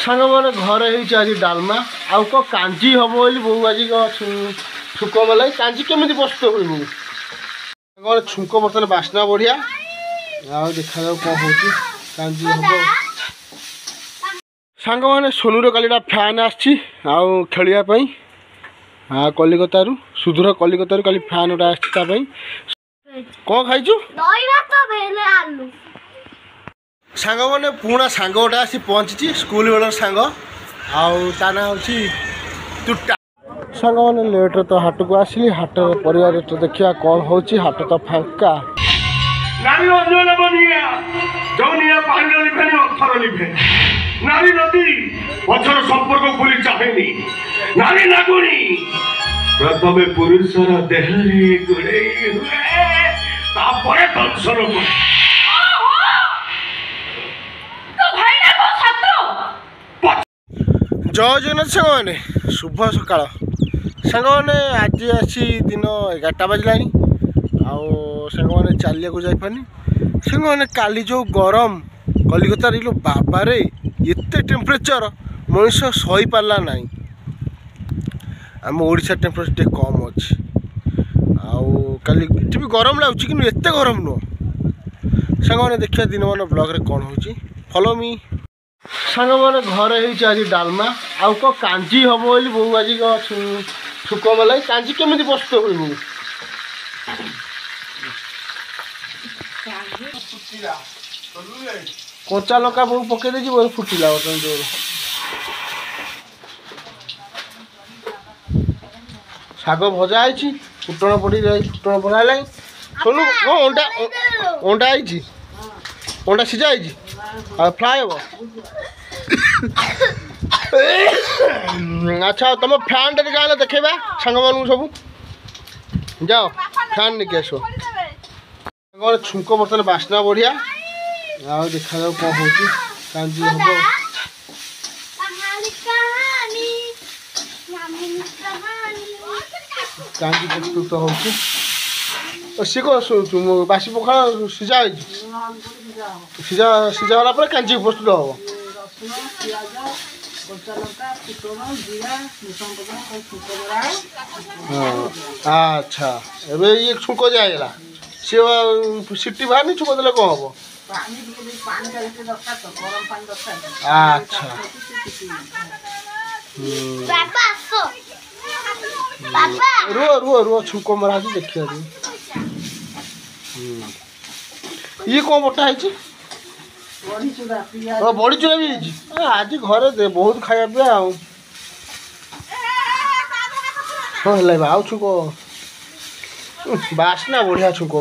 सांग मैंने घरे आज डालमा आउ को कांजी हम बोली बो आज छुक बेला कांजी केमी प्रस्तुत हुई बोले छुक बर्तमान बास्ना बढ़िया आउ देखा जाऊ कौन हो कांजी हम सांग मैंने सोनूर कालीटा फैन आउ खेलवाई हाँ कलिकता सुदूर कलिकता काली फैन गोटे आसापी कौन खाइचु सांग मैंने पुणा सांग गोटे आसी पहुँची स्कूल बेल सांग आउ ता ना हूँ तुटा सांग मैंने लेट्रे तो हाट को आसली हाट परिवार तो देखा कौन हो हाट तो फांका नारी नदी पछर संपर्क भूली चाहेनी नारी नागुणी प्रथमे पुरुषर देहरे गुड़े हुए तापरे दंशन करे जय जगन्नाथ सांग मैंने शुभ सकाळ सांग मैंने आज आसी दिन 11टा बजला आउ सांग मैंने चलिया को जापानी सांग मैंने काली जो गरम कलिकता लो बाबा रे एते टेम्परेचर मनुष्य सही पारा ना आम ओडिशा टेम्परेचर कम अच्छे आउ काली भी गरम लगुच कि एत गरम नुह सांग मैंने देखिए दिन मान ब्लॉग रे कौन हो फॉलो मी सांग मैंने घरे आज डालमा आउ को कांजी हम बोली बो आज छुक बेला कांजी केमी प्रस्तुत हुई बोले कचा लका बो पकई दे बहुत फुटिला बर्तमान जोर शाग भजा है फुटण पड़ी फुटण पड़ा सोनू अंडा अंडा आई अंडा सीझा है फ्राए हम अच्छा तुम फैन टे क्या देखा सांग मान सब जाओ फैन लेके आस छुक बर्तमान बास्ना बढ़िया आउ देखा जाऊ कौन हो कांजी हम कांजी प्रस्तुत हो सी कौन बासी पखाड़ सीझा सीझा सीझा वाला कांजी प्रस्तुत हम अच्छा एबे ये छुक जाएगा सी सीटी बाहर नहीं छुक देले कौन हम अच्छा रुह रुह रुह छुक मरा देखिए ये कौन बटा है बड़ी चूड़ा भी आज घरे बहुत खाया पिया आउ छुक बास्ना बढ़िया छुक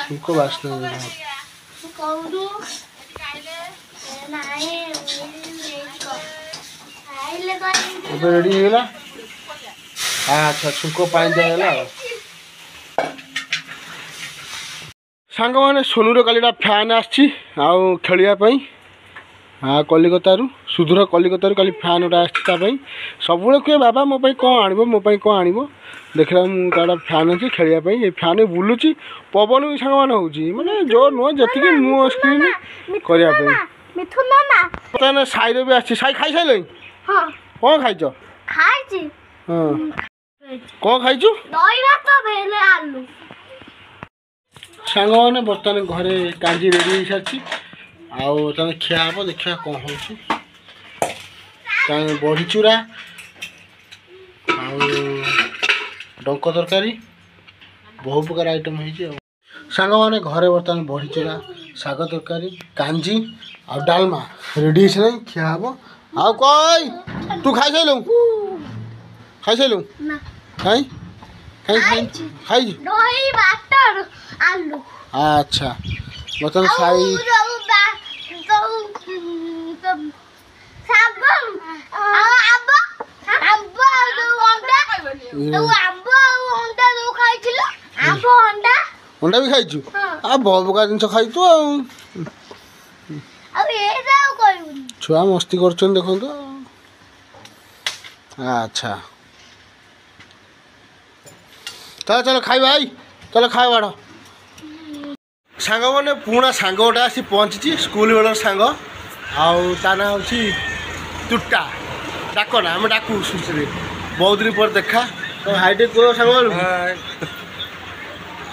छुक बास्ना रेडी होगा अच्छा छुक पानी दिगला सांग मैंने सोनूर कालीटा फैन आउ खेलवाई हाँ कलिकता सुदूर कलिकता काली फैन गोटे आसापी सब कहे बाबा मो कौन आण मो कौन आण देखला तार फैन अच्छी खेलवाई ये फैन बुलूची पवन भी सांग मान हो माने जो नुह जी नुह स्क्रीन करने साईर भी आसी साई खाई सारे कौन खाइच कौन खाइचु सांग मैंने बर्तमान घरे कांजी रेडी हो सारी आउ खिया हम देखा कौन हो बड़ी चूरा डंक तरकारी बहु प्रकार आइटम हो सांग मैंने घरे बर्तमान बड़ी चूरा शाग तरकारी कांजी आ डालमा रेडी हो खिया हम आउ कई तू खाई सारू खाई सारू खाई खाई खाई अच्छा बर्तमान साई अंडा भी खाइचु आ बहुत प्रकार जिन खाई तु छुआ मस्ती कर देखो अच्छा चलो चलो खाई भाई चलो खाए बाड़ ସାଙ୍ଗମାନେ ପୁରୁଣା ସାଙ୍ଗ ଗୋଟେ ଆସି ପହଞ୍ଚିଛି ସ୍କୁଲ ବେଳର ସାଙ୍ଗ ଆଉ ତା ନାଁ ହେଉଛି ତୁଟା ଡାକ ନା ଆମେ ଡାକୁ ସୁଶ୍ରୀ ବହୁତ ଦିନ ପରେ ଦେଖା ତ ହାଇଟେ କୁହ ସାଙ୍ଗମାନଙ୍କୁ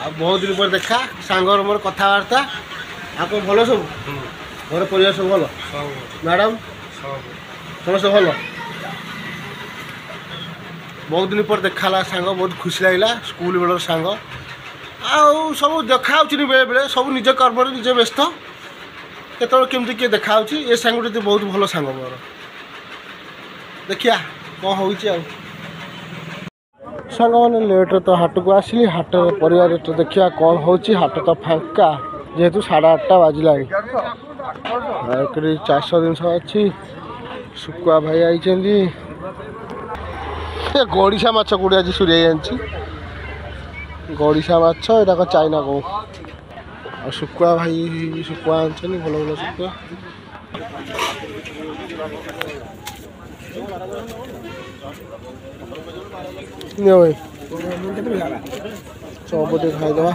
ଆଉ ବହୁତ ଦିନ ପରେ ଦେଖା ସାଙ୍ଗର ମୋର କଥାବାର୍ତ୍ତା ଆଉ କ'ଣ ଭଲ ସବୁ ଘର ପରିବାର ସବୁ ଭଲ ମ୍ୟାଡ଼ାମ୍ ସମସ୍ତେ ଭଲ ବହୁତ ଦିନ ପରେ ଦେଖା ହେଲା ସାଙ୍ଗ ବହୁତ ଖୁସି ଲାଗିଲା ସ୍କୁଲ ବେଳର ସାଙ୍ଗ ଆଉ ସବୁ ଦେଖାହେଉଛି ବେଳେବେଳେ ସବୁ ନିଜ କର୍ମରେ ନିଜେ ବ୍ୟସ୍ତ କେତେବେଳେ କେମିତି କିଏ ଦେଖାହେଉଛି ଏ ସାଙ୍ଗଟି ବହୁତ ଭଲ ସାଙ୍ଗ ମୋର ଦେଖିଆ କ'ଣ ହେଉଛି ଆଉ ସାଙ୍ଗମାନେ ଲେଟ୍ରେ ତ ହାଟକୁ ଆସିଲି ହାଟରେ ପରିବା ରେଟ୍ ଦେଖିବା କ'ଣ ହେଉଛି ହାଟ ତ ଫାଙ୍କା ଯେହେତୁ 8:30 ବାଜିଲାଣି ଏକରେ ଚାଷ ଜିନିଷ ଅଛି ଶୁଖୁଆ ଭାଇ ଆଇଛନ୍ତି ଏ ଗଡ଼ିଶା ମାଛ କୋଉଠି ଆଜି ସୁରେଇ ଆଣିଛି ଗଡ଼ିଶା ମାଛ ଏଇଟା କ'ଣ ଚାଇନା କଉ ଆଉ ଶୁଖୁଆ ଭାଇ ଶୁଖୁଆ ଆଣିଛନ୍ତି ଭଲ ଭଲ ଶୁଖୁଆ ନିଅ ଭାଇ ଚପ ଟିକେ ଖାଇଦେବା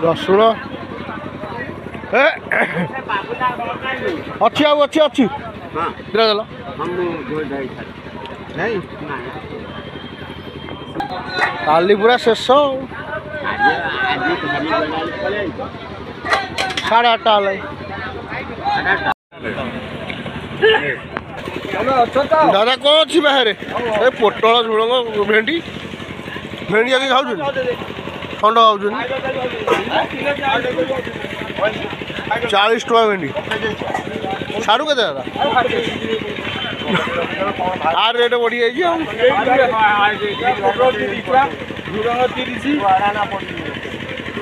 ରସୁଣ ଅଛି ଆଉ ଅଛି ଅଛି ଦେଲ କାଲି ପୁରା ଶେଷ 8:30 ହେଲାଣି ଦାଦା କ'ଣ ଅଛି ବାହାରେ ଏ ପୋଟଳ ଝୁଡ଼ଙ୍ଗ ଭେଣ୍ଡି ଭେଣ୍ଡି ଆଜି ଖାଉଛନ୍ତି ଖଣ୍ଡ ଖାଉଛନ୍ତି 40 ଟଙ୍କା ଭେଣ୍ଡି ସାରୁ କେତେ ଦାଦା ଆର ରେଟ୍ ବଢ଼ିଯାଇଛି ଆଉ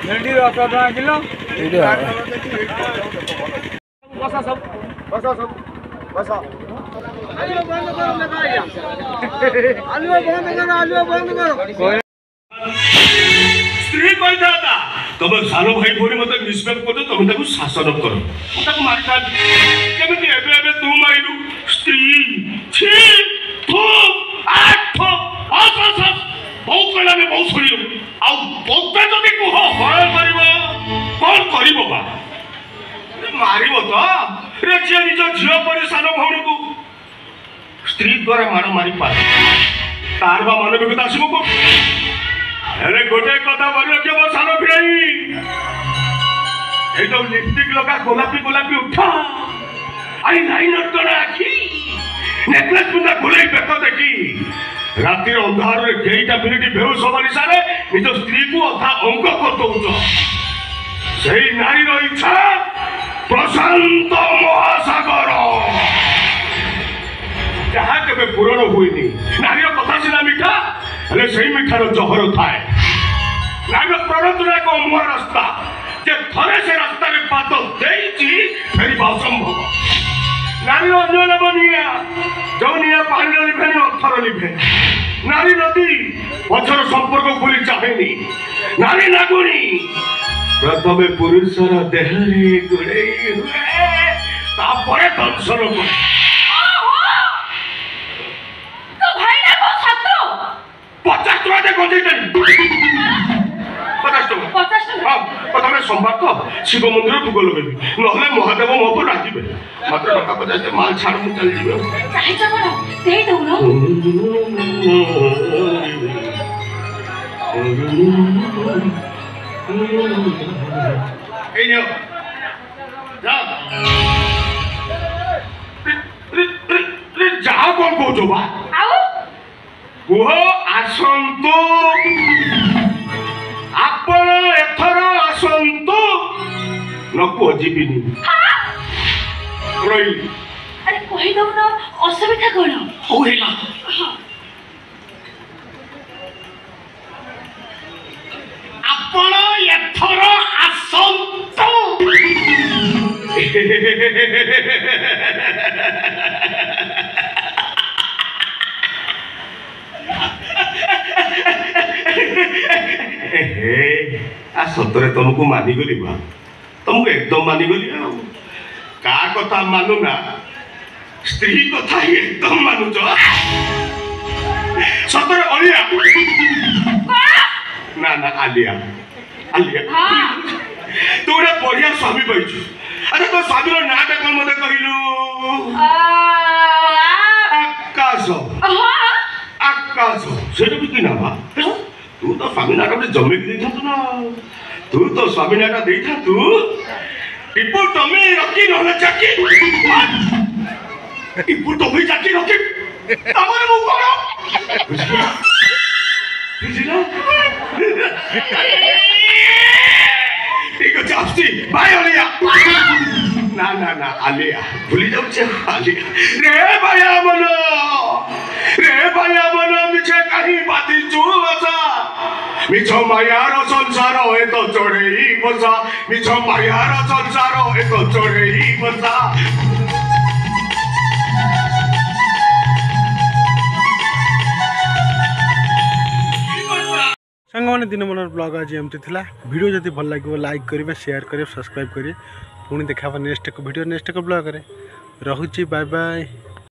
ଭେଣ୍ଡି 10 ଟଙ୍କା କିଲୋ ସ୍ତ୍ରୀ କହିଥାନ୍ତା ତମେ ସାନ ଭାଇ ଭଉଣୀ ମତେ ରିସ୍ପେକ୍ଟ କରୁଛ ତମେ ତାକୁ ଶାସନ କର ମୁଁ ତାକୁ ମାରିଥାନ୍ତି କେମିତି ଏବେ ଏବେ ତୁ ମାରିଲୁ ସ୍ତ୍ରୀ ଛି ଥୁ ଆଠ ବହୁତ କହିଲା ଆମେ ବହୁତ ଶୁଣିବୁ ଆଉ ବୋତେ ଯଦି କୁହ କ'ଣ କରିବ ବା ମାରିବ ତ ରେ ଯିଏ ନିଜ ଝିଅ ପରି ସାନ ଭଉଣୀକୁ ସ୍ତ୍ରୀ ଦ୍ୱାରା ମାଡ଼ ମାରିପାରେ ତାର ବା ମାନବିକତା ଆସିବ କୋଉଠୁ ହେଲେ ଗୋଟେ କଥା ମନେ ରଖିବ ମୋ ସାନ ଭାଇ এই ଯୋଉ লিপস্টিক ଲଗା ଗୋଲାପି ଗୋଲାପି ଉଠା ଆଇ ଲାଇନର ତଳେ ଆଖି ନେକଲେସ ପିନ୍ଧା ଗୋଲେଇ ବେକ ଦେଖି ରାତିର ଅନ୍ଧାରରେ କେଇଟା ମିନିଟ୍ ବେହୁସ ହବା ନିଶାରେ ନିଜ ସ୍ତ୍ରୀକୁ ଅଧା ଅଙ୍କ କରିଦଉଛ ସେଇ ନାରୀର ଇଚ୍ଛା ପ୍ରଶାନ୍ତ ମହାସାଗର ଯାହା କେବେ ପୂରଣ ହୁଏନି ନାରୀର କଥା ସିନା ମିଠା ହେଲେ ସେଇ ମିଠାର ଜହର ଥାଏ ନାରୀର ପ୍ରଣତର ଏକ ଅମୁଆ ରାସ୍ତା ଯେ ଥରେ ସେ ରାସ୍ତାରେ ପାଦ ଦେଇଛି ଫେରିବା ଅସମ୍ଭବ ନାରୀର ଅନ୍ୟ ନାମ ନିଆଁ ଯୋଉ ନିଆଁ ପାଣିର ଲିଭେନି ଅର୍ଥର ଲିଭେ ନାରୀ ନଦୀ ପଛର ସମ୍ପର୍କ ଭୁଲି ଚାହେଁନି ନାରୀ ନାଗୁଣୀ ପ୍ରଥମେ ପୁରୁଷର ଦେହରେ ଗୋଳେଇ ହୁଏ ତାପରେ ଦର୍ଶନ କରେ শিব মন্দির ভোগ লগাইবি নহলে মহাদেব মো উপর রাগিবে মাত্র টাকা পয়সা মাল ছাড় মু চলে যাবে এই নিও যাও যাও কোন কହୁଛ ବା କୁହ ଆସନ୍ତୁ ଆପଣ ଏଥର ଆସନ୍ତୁ ନ କୁହ ଯିବିନି ରହିଲି ଆରେ କହିଦଉନ ଅସୁବିଧା କ'ଣ ହଉ ହେଲା ଆପଣ ଏଥର ଆସନ୍ତୁ आ सतरे तुमको मानिगली बा तुमको एकदम मानिगली का कथा मानुना स्त्री कथा ही एकदम मानुच सतरे अलिया ना ना आलिया आलिया तू गोटे बढ़िया स्वामी पाइछु अच्छा तो स्वामी नाटा कौन मत कहलु आकाश आकाश सेटा भी कि नामा तू तो स्वामी नाटा गोटे जमी देता ना तू तो स्वामी नाटा देता तू टिपू तमी रखी नहले चाकी टिपू तमी चाकी रखी तमरे मु करो बुझिला ठीक है चापसी बाय अलिया ना ना ना आलिया भूली जाऊ आलिया रे भाया मनो मिछे कहीं बाती चू बसा मिछो मायार संसार ए तो चढ़े बसा मिछो मायार संसार ए तो चढ़े बसा सांग मैंने दिन मन ब्लॉग आज एमती था वीडियो जब भल लगे लाइक करेंगे शेयर करेंगे सब्सक्राइब करेंगे पुणी देखा नेक्स्ट वीडियो नेक्स्ट ब्लॉग रे रहुची बाय बाय।